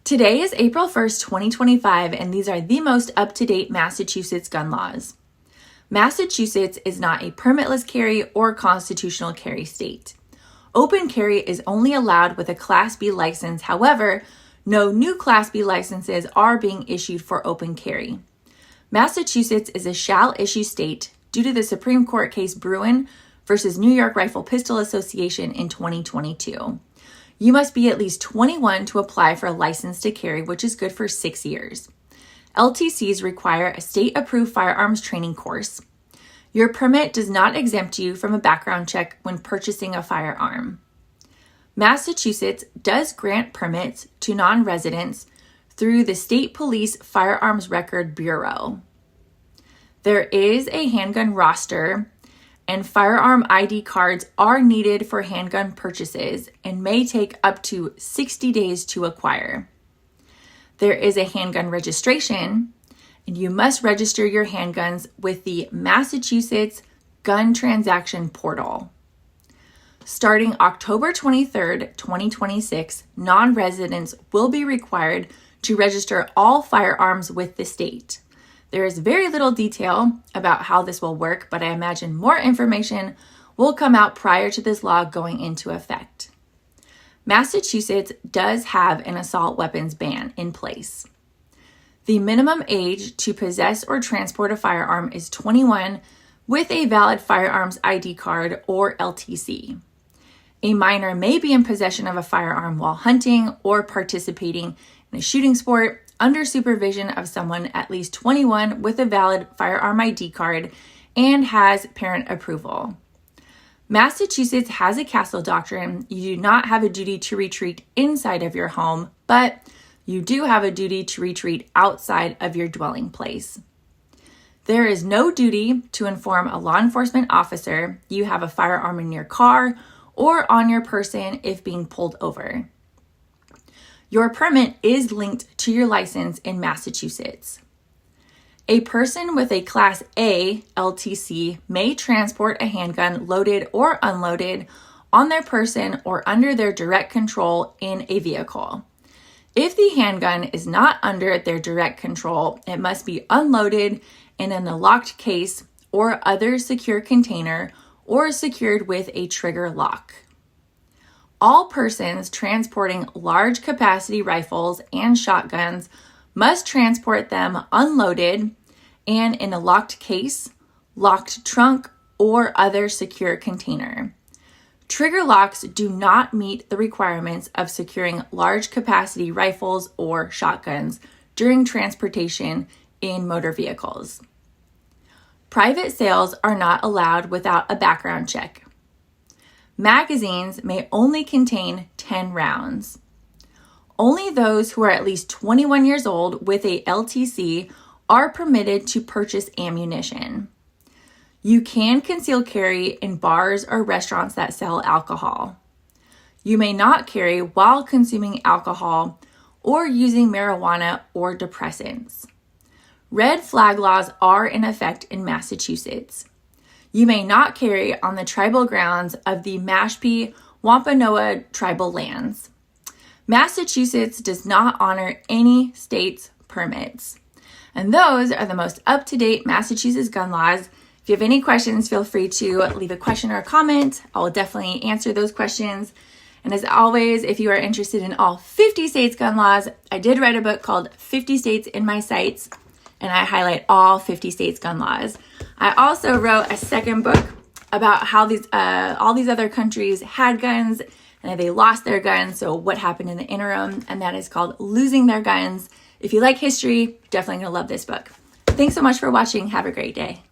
Today is April 1st, 2025, and these are the most up-to-date Massachusetts gun laws. Massachusetts is not a permitless carry or constitutional carry state. Open carry is only allowed with a Class B license. However, no new Class B licenses are being issued for open carry. Massachusetts is a shall-issue state due to the Supreme Court case Bruen versus New York Rifle Pistol Association in 2022. You must be at least 21 to apply for a license to carry, which is good for 6 years. LTCs require a state-approved firearms training course. Your permit does not exempt you from a background check when purchasing a firearm. Massachusetts does grant permits to non-residents through the State Police Firearms Record Bureau. There is a handgun roster, and firearm ID cards are needed for handgun purchases and may take up to 60 days to acquire. There is a handgun registration, and you must register your handguns with the Massachusetts Gun Transaction Portal. Starting October 23rd, 2026, non-residents will be required to register all firearms with the state. There is very little detail about how this will work, but I imagine more information will come out prior to this law going into effect. Massachusetts does have an assault weapons ban in place. The minimum age to possess or transport a firearm is 21 with a valid firearms ID card or LTC. A minor may be in possession of a firearm while hunting or participating in a shooting sport under supervision of someone at least 21 with a valid firearm ID card and has parent approval. Massachusetts has a castle doctrine. You do not have a duty to retreat inside of your home, but you do have a duty to retreat outside of your dwelling place. There is no duty to inform a law enforcement officer you have a firearm in your car or on your person if being pulled over. Your permit is linked to your license in Massachusetts. A person with a Class A LTC may transport a handgun loaded or unloaded on their person or under their direct control in a vehicle. If the handgun is not under their direct control, it must be unloaded and in a locked case or other secure container or secured with a trigger lock. All persons transporting large capacity rifles and shotguns must transport them unloaded and in a locked case, locked trunk, or other secure container. Trigger locks do not meet the requirements of securing large capacity rifles or shotguns during transportation in motor vehicles. Private sales are not allowed without a background check. Magazines may only contain 10 rounds. Only those who are at least 21 years old with a LTC are permitted to purchase ammunition. You can conceal carry in bars or restaurants that sell alcohol. You may not carry while consuming alcohol or using marijuana or depressants. Red flag laws are in effect in Massachusetts. You may not carry on the tribal grounds of the Mashpee Wampanoag tribal lands. Massachusetts does not honor any state's permits. And those are the most up-to-date Massachusetts gun laws. If you have any questions, feel free to leave a question or a comment. I will definitely answer those questions. And as always, if you are interested in all 50 states' gun laws, I did write a book called 50 States in My Sights, and I highlight all 50 states' gun laws. I also wrote a second book about how all these other countries had guns and they lost their guns, so what happened in the interim, and that is called Losing Their Guns. If you like history, definitely going to love this book. Thanks so much for watching. Have a great day.